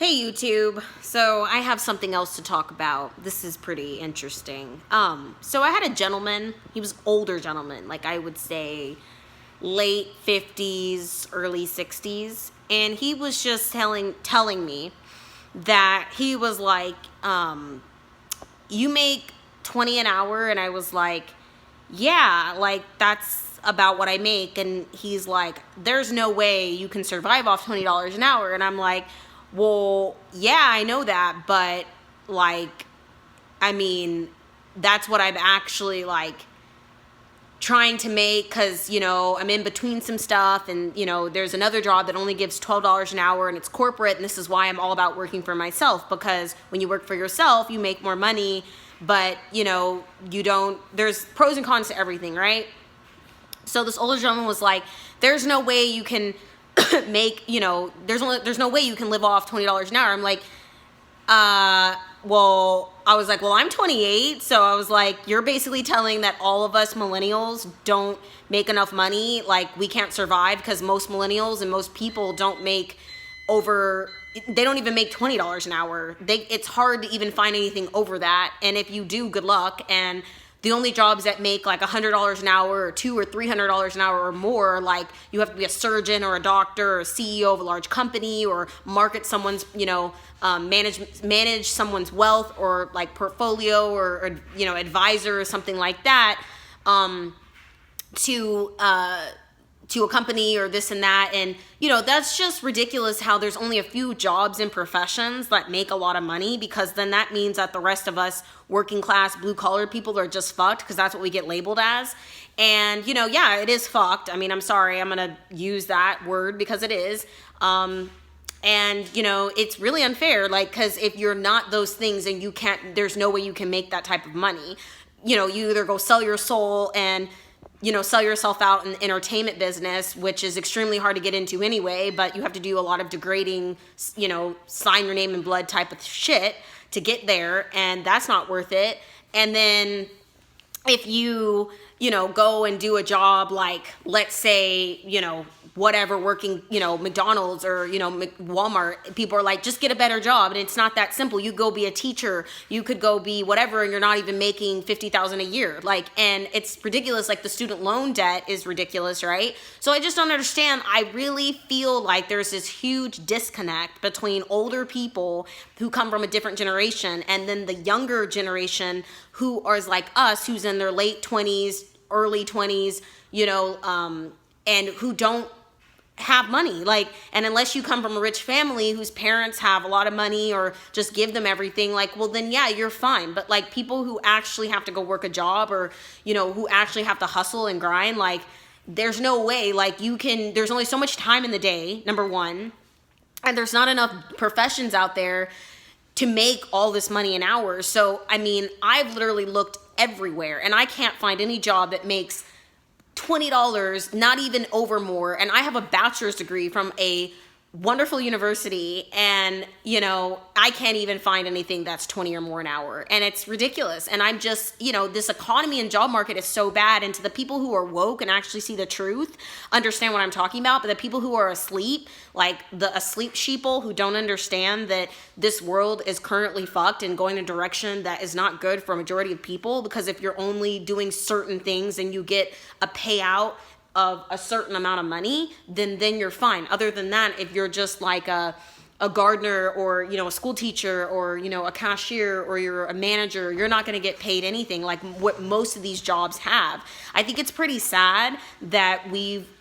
Hey YouTube, so I have something else to talk about. This is pretty interesting. So I had a gentleman, he was older gentleman, like I would say late 50s, early 60s, and he was just telling me that he was like, you make 20 an hour, and I was like, yeah, like that's about what I make. And he's like, there's no way you can survive off $20 an hour. And I'm like, well, yeah, I know that, but like, I mean, that's what I'm actually like trying to make, because I'm in between some stuff, and there's another job that only gives $12 an hour, and it's corporate, and this is why I'm all about working for myself, because when you work for yourself you make more money, but you don't, there's pros and cons to everything, right? So this older gentleman was like, there's no way you can make, there's no way you can live off $20 an hour. I'm like, well, I was like, well, I'm 28. So I was like, you're basically telling that all of us millennials don't make enough money. Like we can't survive because most millennials and most people don't make they don't even make $20 an hour. It's hard to even find anything over that. And if you do, good luck. And the only jobs that make like $100 an hour or $200 or $300 an hour or more, like you have to be a surgeon or a doctor or a CEO of a large company, or market someone's, manage someone's wealth, or like portfolio, or advisor or something like that, to a company or this and that. And that's just ridiculous how there's only a few jobs and professions that make a lot of money, because then that means that the rest of us working class blue collar people are just fucked, because that's what we get labeled as. And yeah, it is fucked. I mean, I'm sorry, I'm gonna use that word because it is. And it's really unfair, like, because if you're not those things, and you can't, there's no way you can make that type of money. You either go sell your soul and sell yourself out in the entertainment business, which is extremely hard to get into anyway, but you have to do a lot of degrading, sign your name in blood type of shit to get there, and that's not worth it. And then if you, go and do a job like, let's say, whatever, working, McDonald's or, Walmart, people are like, just get a better job. And it's not that simple. You go be a teacher, you could go be whatever, and you're not even making $50,000 a year. Like, and it's ridiculous. Like the student loan debt is ridiculous, right? So I just don't understand. I really feel like there's this huge disconnect between older people who come from a different generation, and then the younger generation who are like us, who's in their late 20s, early 20s, and who don't have money. Like, and unless you come from a rich family whose parents have a lot of money or just give them everything, like, well then yeah, you're fine. But like people who actually have to go work a job, or who actually have to hustle and grind, like there's no way, like there's only so much time in the day, number one, and there's not enough professions out there to make all this money in hours. So I mean, I've literally looked everywhere, and I can't find any job that makes $20, not even over more. And I have a bachelor's degree from a wonderful university, and I can't even find anything that's 20 or more an hour, and it's ridiculous. And I'm just, this economy and job market is so bad. And to the people who are woke and actually see the truth, understand what I'm talking about, but the people who are asleep, like the asleep sheeple who don't understand that this world is currently fucked and going in a direction that is not good for a majority of people, because if you're only doing certain things and you get a payout of a certain amount of money, then you're fine. Other than that, if you're just like a gardener, or a school teacher, or a cashier, or you're a manager, you're not going to get paid anything like what most of these jobs have. I think it's pretty sad that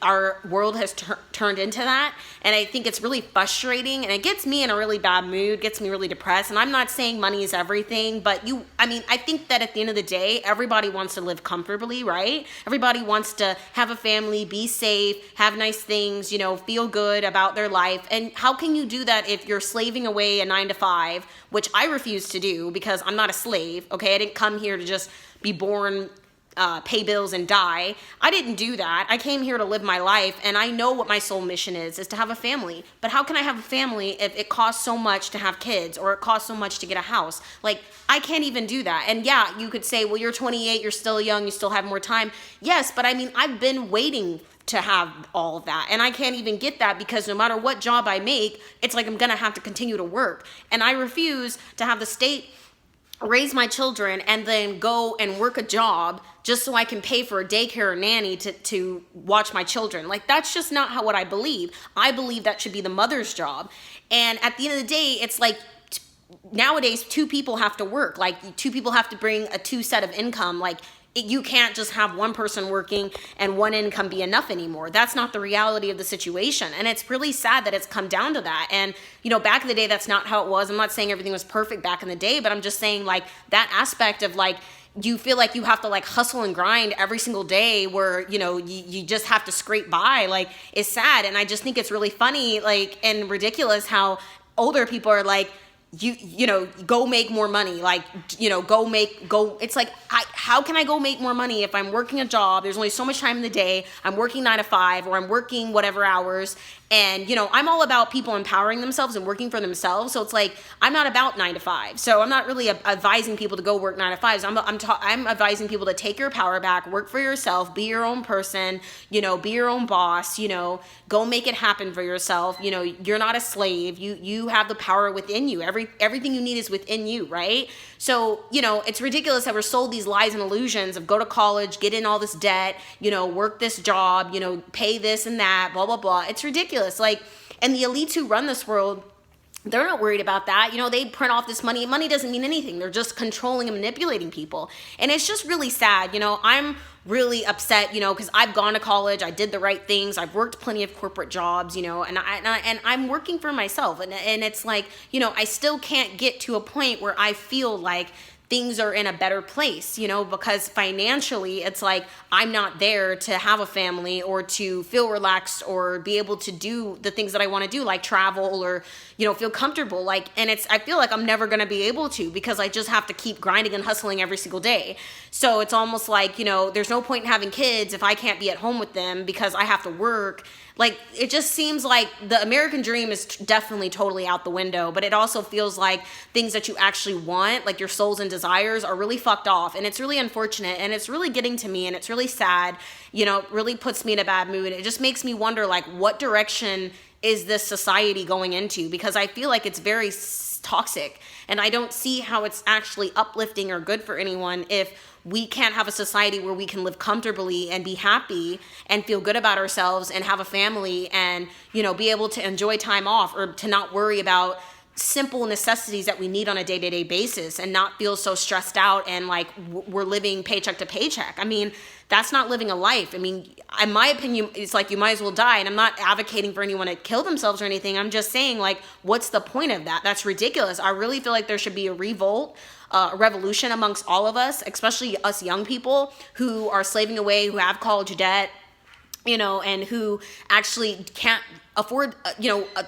our world has turned into that, and I think it's really frustrating, and it gets me in a really bad mood, gets me really depressed. And I'm not saying money is everything, but I think that at the end of the day, everybody wants to live comfortably, right? Everybody wants to have a family, be safe, have nice things, feel good about their life. And how can you do that if you're slaving away a 9-to-5, which I refuse to do, because I'm not a slave, okay? I didn't come here to just be born, pay bills and die. I didn't do that. I came here to live my life, and I know what my sole mission is to have a family. But how can I have a family if it costs so much to have kids, or it costs so much to get a house? Like, I can't even do that. And yeah, you could say, well, you're 28, you're still young, you still have more time. Yes, but I mean, I've been waiting to have all of that. And I can't even get that because no matter what job I make, it's like I'm gonna have to continue to work. And I refuse to have the state raise my children and then go and work a job just so I can pay for a daycare or nanny to watch my children. Like, that's just not what I believe. I believe that should be the mother's job. And at the end of the day, it's like, nowadays 2 people have to work. Like, 2 people have to bring a 2 set of income. Like, you can't just have one person working and one income be enough anymore. That's not the reality of the situation. And it's really sad that it's come down to that. And, back in the day, that's not how it was. I'm not saying everything was perfect back in the day, but I'm just saying, like, that aspect of, like, you feel like you have to, like, hustle and grind every single day where, you just have to scrape by, like, is sad. And I just think it's really funny, like, and ridiculous how older people are like, go make more money, like, it's like, how can I go make more money if I'm working a job? There's only so much time in the day. I'm working 9 to 5, or I'm working whatever hours. And, I'm all about people empowering themselves and working for themselves. So it's like, I'm not about 9 to 5. So I'm not really advising people to go work 9 to 5s. I'm advising people to take your power back, work for yourself, be your own person, be your own boss, go make it happen for yourself. You're not a slave. You have the power within you. Everything you need is within you, right? So, it's ridiculous that we're sold these lies and illusions of go to college, get in all this debt, work this job, pay this and that, blah, blah, blah. It's ridiculous. Like, and the elites who run this world, they're not worried about that. They print off this money. Money doesn't mean anything. They're just controlling and manipulating people. And it's just really sad. I'm really upset, because I've gone to college. I did the right things. I've worked plenty of corporate jobs, and I'm working for myself. And it's like, I still can't get to a point where I feel like things are in a better place, because financially it's like I'm not there to have a family or to feel relaxed or be able to do the things that I want to do, like travel or, feel comfortable. Like, and I feel like I'm never going to be able to because I just have to keep grinding and hustling every single day. So it's almost like, there's no point in having kids if I can't be at home with them because I have to work. Like, it just seems like the American dream is definitely totally out the window, but it also feels like things that you actually want, like your souls and desires, are really fucked off. And it's really unfortunate, and it's really getting to me, and it's really sad. It really puts me in a bad mood. It just makes me wonder, like, what direction is this society going into? Because I feel like it's very toxic, and I don't see how it's actually uplifting or good for anyone if we can't have a society where we can live comfortably and be happy and feel good about ourselves and have a family and, be able to enjoy time off or to not worry about simple necessities that we need on a day-to-day basis and not feel so stressed out and like we're living paycheck to paycheck. I mean, that's not living a life. I mean, in my opinion, it's like you might as well die. And I'm not advocating for anyone to kill themselves or anything. I'm just saying, like, what's the point of that? That's ridiculous. I really feel like there should be a revolt, a revolution amongst all of us, especially us young people who are slaving away, who have college debt, and who actually can't afford,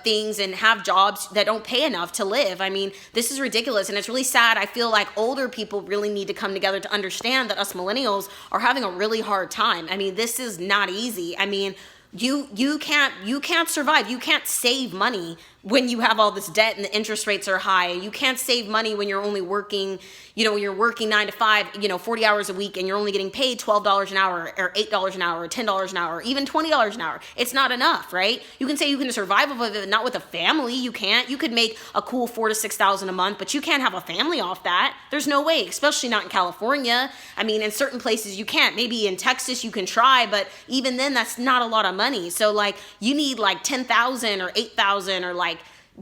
things and have jobs that don't pay enough to live. I mean, this is ridiculous, and it's really sad. I feel like older people really need to come together to understand that us millennials are having a really hard time. I mean, this is not easy. I mean, you can't survive. You can't save money when you have all this debt and the interest rates are high. You can't save money when you're only working, when you're working 9 to 5, 40 hours a week and you're only getting paid $12 an hour or $8 an hour or $10 an hour, or even $20 an hour. It's not enough, right? You can say you can survive off of it, not with a family. You can't. You could make a cool $4,000 to $6,000 a month, but you can't have a family off that. There's no way, especially not in California. I mean, in certain places you can't. Maybe in Texas you can try, but even then that's not a lot of money. So like you need like 10,000 or 8,000 or like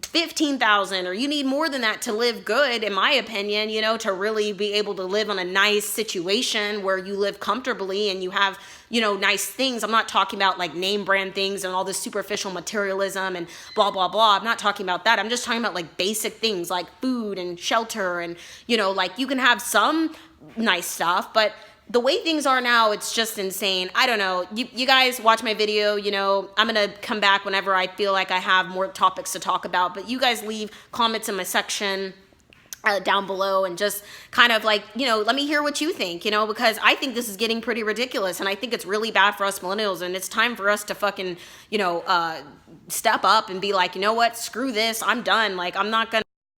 15,000, or you need more than that to live good, in my opinion, to really be able to live on a nice situation where you live comfortably and you have, nice things. I'm not talking about like name brand things and all this superficial materialism and blah, blah, blah. I'm not talking about that. I'm just talking about like basic things like food and shelter and, like you can have some nice stuff, but the way things are now, it's just insane. I don't know. You guys watch my video, I'm going to come back whenever I feel like I have more topics to talk about. But you guys leave comments in my section down below and just kind of like, let me hear what you think, because I think this is getting pretty ridiculous. And I think it's really bad for us millennials. And it's time for us to fucking, step up and be like, you know what? Screw this. I'm done. Like, I'm not going to.